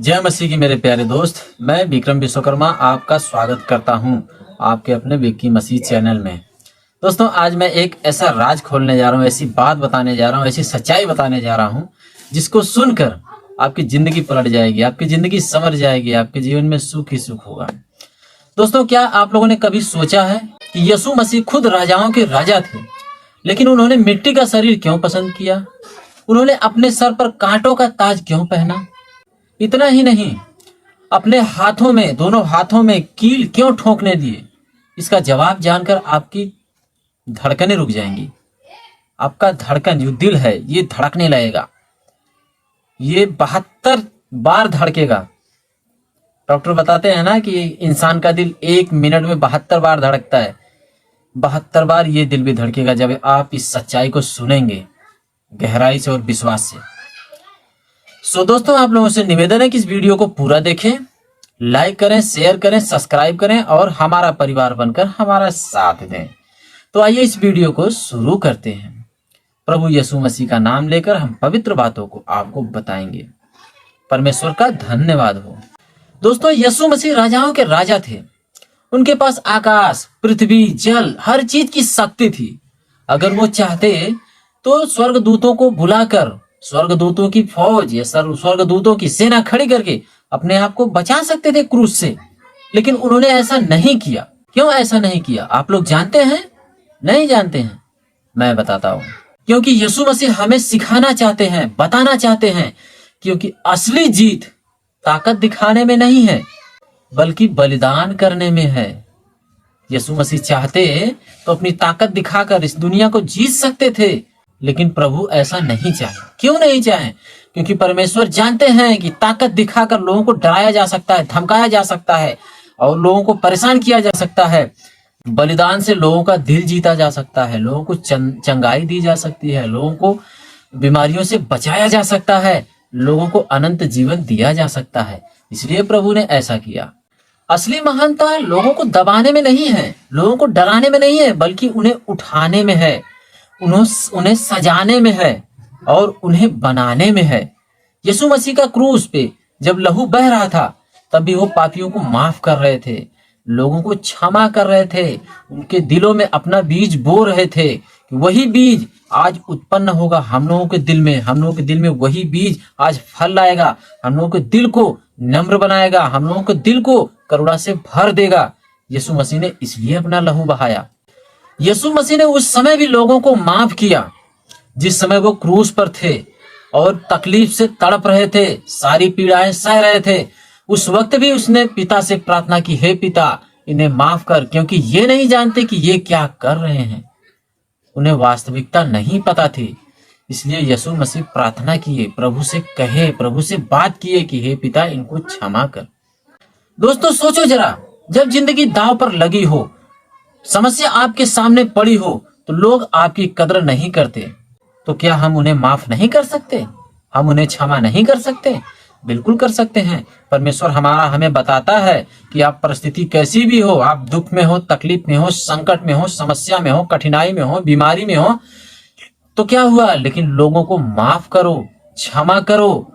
जय मसीह की मेरे प्यारे दोस्त, मैं विक्रम विश्वकर्मा आपका स्वागत करता हूं आपके अपने विक्की मसीह चैनल में। दोस्तों, आज मैं एक ऐसा राज खोलने जा रहा हूं, ऐसी बात बताने जा रहा हूं, ऐसी सच्चाई बताने जा रहा हूं जिसको सुनकर आपकी जिंदगी पलट जाएगी, आपकी जिंदगी संवर जाएगी, आपके जीवन में सुख ही सुख होगा। दोस्तों, क्या आप लोगों ने कभी सोचा है कि यीशु मसीह खुद राजाओं के राजा थे, लेकिन उन्होंने मिट्टी का शरीर क्यों पसंद किया? उन्होंने अपने सर पर कांटों का ताज क्यों पहना? इतना ही नहीं, अपने हाथों में, दोनों हाथों में कील क्यों ठोंकने दिए? इसका जवाब जानकर आपकी धड़कनें रुक जाएंगी। आपका धड़कन जो दिल है ये धड़कने लगेगा, ये 72 बार धड़केगा। डॉक्टर बताते हैं ना कि इंसान का दिल 1 मिनट में 72 बार धड़कता है। 72 बार ये दिल भी धड़केगा जब आप इस सच्चाई को सुनेंगे गहराई से और विश्वास से। दोस्तों, आप लोगों से निवेदन है कि इस वीडियो को पूरा देखें, लाइक करें, शेयर करें, सब्सक्राइब करें और हमारा परिवार बनकर हमारा साथ दें। तो आइए इस वीडियो को शुरू करते हैं। प्रभु यीशु मसीह का नाम लेकर हम पवित्र बातों को आपको बताएंगे। परमेश्वर का धन्यवाद हो। दोस्तों, यीशु मसीह राजाओं के राजा थे। उनके पास आकाश, पृथ्वी, जल, हर चीज की शक्ति थी। अगर वो चाहते तो स्वर्गदूतों को बुलाकर, स्वर्गदूतों की फौज या स्वर्गदूतों की सेना खड़ी करके अपने आप को बचा सकते थे क्रूस से, लेकिन उन्होंने ऐसा नहीं किया। क्यों ऐसा नहीं किया आप लोग जानते हैं? नहीं जानते हैं? मैं बताता हूँ। क्योंकि यीशु मसीह हमें सिखाना चाहते हैं, बताना चाहते हैं, क्योंकि असली जीत ताकत दिखाने में नहीं है बल्कि बलिदान करने में है। यीशु मसीह चाहते तो अपनी ताकत दिखाकर इस दुनिया को जीत सकते थे, लेकिन प्रभु ऐसा नहीं चाहे। क्यों नहीं चाहे? क्योंकि परमेश्वर जानते हैं कि ताकत दिखाकर लोगों को डराया जा सकता है, धमकाया जा सकता है और लोगों को परेशान किया जा सकता है। बलिदान से लोगों का दिल जीता जा सकता है, लोगों को चंगाई दी जा सकती है, लोगों को बीमारियों से बचाया जा सकता है, लोगों को अनंत जीवन दिया जा सकता है। इसलिए प्रभु ने ऐसा किया। असली महानता लोगों को दबाने में नहीं है, लोगों को डराने में नहीं है, बल्कि उन्हें उठाने में है, उन्हें सजाने में है और उन्हें बनाने में है। यीशु मसीह का क्रूस पे जब लहू बह रहा था तब भी वो पापियों को माफ कर रहे थे, लोगों को क्षमा कर रहे थे, उनके दिलों में अपना बीज बो रहे थे कि वही बीज आज उत्पन्न होगा हम लोगों के दिल में। हम लोगों के दिल में वही बीज आज फल लाएगा, हम लोगों के दिल को नम्र बनाएगा, हम लोगों के दिल को करुणा से भर देगा। यीशु मसीह ने इसलिए अपना लहू बहाया। यीशु मसीह ने उस समय भी लोगों को माफ किया जिस समय वो क्रूस पर थे और तकलीफ से तड़प रहे थे, सारी पीड़ाएं सह रहे थे। उस वक्त भी उसने पिता से प्रार्थना की, हे पिता इन्हें माफ कर, क्योंकि ये नहीं जानते कि ये क्या कर रहे हैं। उन्हें वास्तविकता नहीं पता थी। इसलिए यीशु मसीह प्रार्थना किए, प्रभु से कहे, प्रभु से बात किए कि हे पिता इनको क्षमा कर। दोस्तों, सोचो जरा, जब जिंदगी दांव पर लगी हो, समस्या आपके सामने पड़ी हो, तो लोग आपकी कदर नहीं करते, तो क्या हम उन्हें माफ नहीं कर सकते? हम उन्हें क्षमा नहीं कर सकते? बिल्कुल कर सकते हैं। परमेश्वर हमें बताता है कि आप परिस्थिति कैसी भी हो, आप दुख में हो, तकलीफ में हो, संकट में हो, समस्या में हो, कठिनाई में हो, बीमारी में हो, तो क्या हुआ, लेकिन लोगों को माफ करो, क्षमा करो।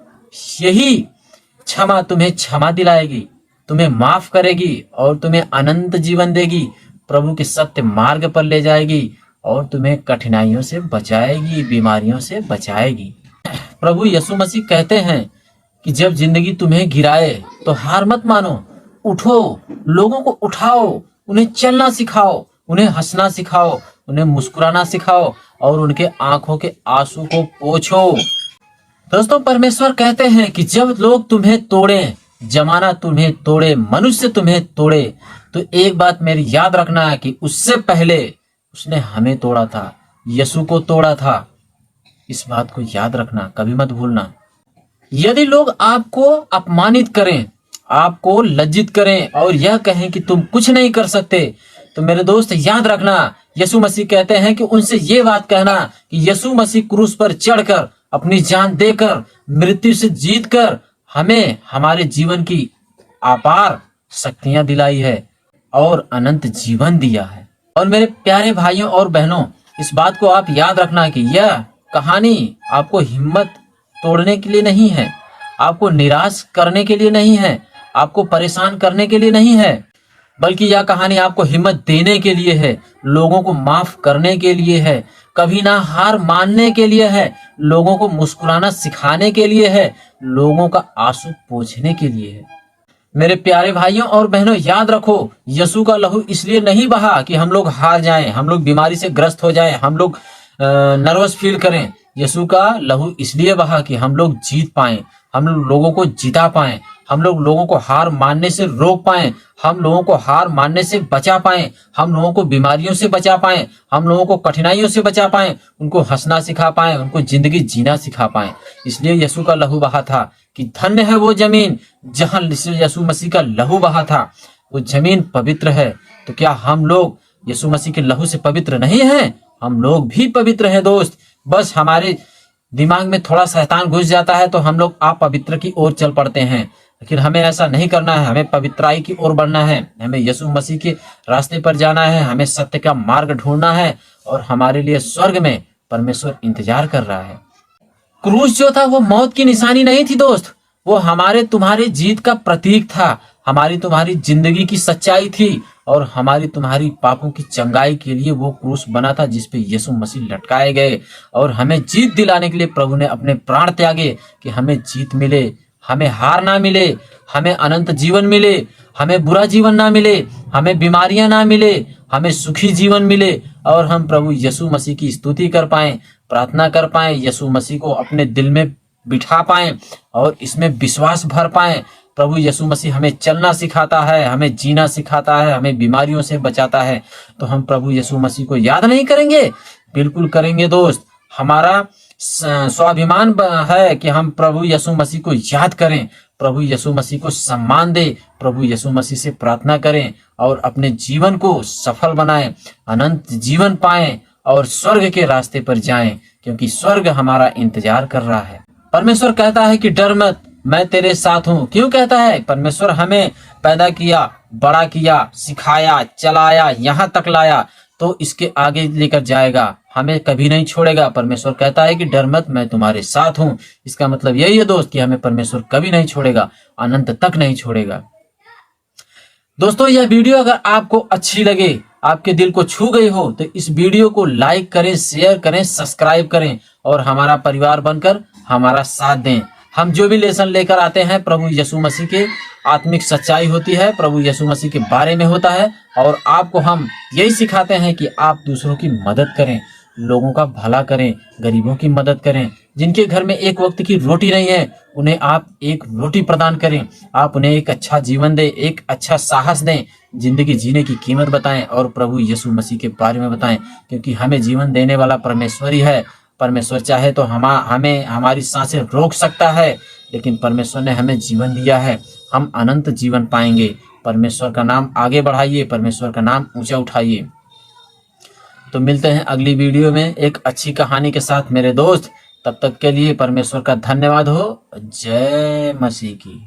यही क्षमा तुम्हें क्षमा दिलाएगी, तुम्हें माफ करेगी और तुम्हें अनंत जीवन देगी, प्रभु के सत्य मार्ग पर ले जाएगी और तुम्हें कठिनाइयों से बचाएगी, बीमारियों से बचाएगी। प्रभु यीशु मसीह कहते हैं कि जब जिंदगी तुम्हें गिराए तो हार मत मानो, उठो, लोगों को उठाओ, उन्हें चलना सिखाओ, उन्हें हंसना सिखाओ, उन्हें मुस्कुराना सिखाओ और उनके आंखों के आंसू को पोंछो। दोस्तों, परमेश्वर कहते हैं कि जब लोग तुम्हें तोड़े, जमाना तुम्हें तोड़े, मनुष्य तुम्हें तोड़े, तो एक बात मेरी याद रखना है कि उससे पहले उसने हमें तोड़ा था, यीशु को तोड़ा था। इस बात को याद रखना, कभी मत भूलना। यदि लोग आपको अपमानित करें, आपको लज्जित करें और यह कहें कि तुम कुछ नहीं कर सकते, तो मेरे दोस्त याद रखना, यीशु मसीह कहते हैं कि उनसे ये बात कहना कि यीशु मसीह क्रूस पर चढ़कर अपनी जान देकर मृत्यु से जीतकर हमें हमारे जीवन की अपार शक्तियां दिलाई है और अनंत जीवन दिया है। और मेरे प्यारे भाइयों और बहनों, इस बात को आप याद रखना कि यह कहानी आपको हिम्मत तोड़ने के लिए नहीं है, आपको निराश करने के लिए नहीं है, आपको परेशान करने के लिए नहीं है, बल्कि यह कहानी आपको हिम्मत देने के लिए है, लोगों को माफ करने के लिए है, कभी ना हार मानने के लिए है, लोगों को मुस्कुराना सिखाने के लिए है, लोगों का आंसू पोंछने के लिए है। मेरे प्यारे भाइयों और बहनों, याद रखो, यीशु का लहू इसलिए नहीं बहा कि हम लोग हार जाएं, हम लोग बीमारी से ग्रस्त हो जाएं, हम लोग नर्वस फील करें। यीशु का लहू इसलिए बहा कि हम लोग जीत पाएं, हम लोगों को जिता पाएं, हम लोगों को हार मानने से रोक पाएं, हम लोगों को हार मानने से बचा पाएं, हम लोगों को बीमारियों से बचा पाएं, हम लोगों को कठिनाइयों से बचा पाएं, उनको हंसना सिखा पाएं, उनको जिंदगी जीना सिखा पाएं। इसलिए यीशु का लहू बहा था कि धन्य है वो जमीन जहां यीशु मसीह का लहू बहा था। वो जमीन पवित्र है। तो क्या हम लोग यीशु मसीह के लहू से पवित्र नहीं हैं? हम लोग भी पवित्र हैं दोस्त। बस हमारे दिमाग में थोड़ा शैतान घुस जाता है तो हम लोग अपवित्र की ओर चल पड़ते हैं, लेकिन हमें ऐसा नहीं करना है। हमें पवित्राई की ओर बढ़ना है, हमें यीशु मसीह के रास्ते पर जाना है, हमें सत्य का मार्ग ढूंढना है और हमारे लिए स्वर्ग में परमेश्वर इंतजार कर रहा है। क्रूस जो था वो मौत की निशानी नहीं थी दोस्त, वो हमारे तुम्हारे जीत का प्रतीक था, हमारी तुम्हारी जिंदगी की सच्चाई थी और हमारी तुम्हारी पापों की चंगाई के लिए वो क्रूस बना था जिसपे यीशु मसीह लटकाए गए। और हमें जीत दिलाने के लिए प्रभु ने अपने प्राण त्यागे कि हमें जीत मिले, हमें हार ना मिले, हमें अनंत जीवन मिले, हमें बुरा जीवन ना मिले, हमें बीमारियां ना मिले, हमें सुखी जीवन मिले और हम प्रभु यीशु मसीह की स्तुति कर पाए, प्रार्थना कर पाए, यीशु मसीह को अपने दिल में बिठा पाए और इसमें विश्वास भर पाए। प्रभु यीशु मसीह हमें चलना सिखाता है, हमें जीना सिखाता है, हमें बीमारियों से बचाता है। तो हम प्रभु यीशु मसीह को याद नहीं करेंगे? बिल्कुल करेंगे दोस्त। हमारा स्वाभिमान है कि हम प्रभु यीशु मसीह को याद करें, प्रभु यीशु मसीह को सम्मान दें, प्रभु यीशु मसीह से प्रार्थना करें और अपने जीवन को सफल बनाएं, अनंत जीवन पाएं और स्वर्ग के रास्ते पर जाएं, क्योंकि स्वर्ग हमारा इंतजार कर रहा है। परमेश्वर कहता है कि डर मत, मैं तेरे साथ हूं। क्यों कहता है? परमेश्वर हमें पैदा किया, बड़ा किया, सिखाया, चलाया, यहाँ तक लाया, तो इसके आगे लेकर जाएगा, हमें कभी नहीं छोड़ेगा। परमेश्वर कहता है कि डर मत, मैं तुम्हारे साथ हूं। इसका मतलब यही है दोस्त कि हमें परमेश्वर कभी नहीं छोड़ेगा, अनंत तक नहीं छोड़ेगा। दोस्तों, यह वीडियो अगर आपको अच्छी लगे, आपके दिल को छू गई हो, तो इस वीडियो को लाइक करें, शेयर करें, सब्सक्राइब करें और हमारा परिवार बनकर हमारा साथ दें। हम जो भी लेसन लेकर आते हैं प्रभु यीशु मसीह के आत्मिक सच्चाई होती है, प्रभु यीशु मसीह के बारे में होता है और आपको हम यही सिखाते हैं कि आप दूसरों की मदद करें, लोगों का भला करें, गरीबों की मदद करें। जिनके घर में एक वक्त की रोटी नहीं है, उन्हें आप एक रोटी प्रदान करें, आप उन्हें एक अच्छा जीवन दें, एक अच्छा साहस दें, जिंदगी जीने की कीमत बताएं और प्रभु यीशु मसीह के बारे में बताएं, क्योंकि हमें जीवन देने वाला परमेश्वर ही है। परमेश्वर चाहे तो हमें हमारी सांसें रोक सकता है, लेकिन परमेश्वर ने हमें जीवन दिया है, हम अनंत जीवन पाएंगे। परमेश्वर का नाम आगे बढ़ाइए, परमेश्वर का नाम ऊंचा उठाइए। तो मिलते हैं अगली वीडियो में एक अच्छी कहानी के साथ मेरे दोस्त। तब तक के लिए परमेश्वर का धन्यवाद हो। जय मसीह की।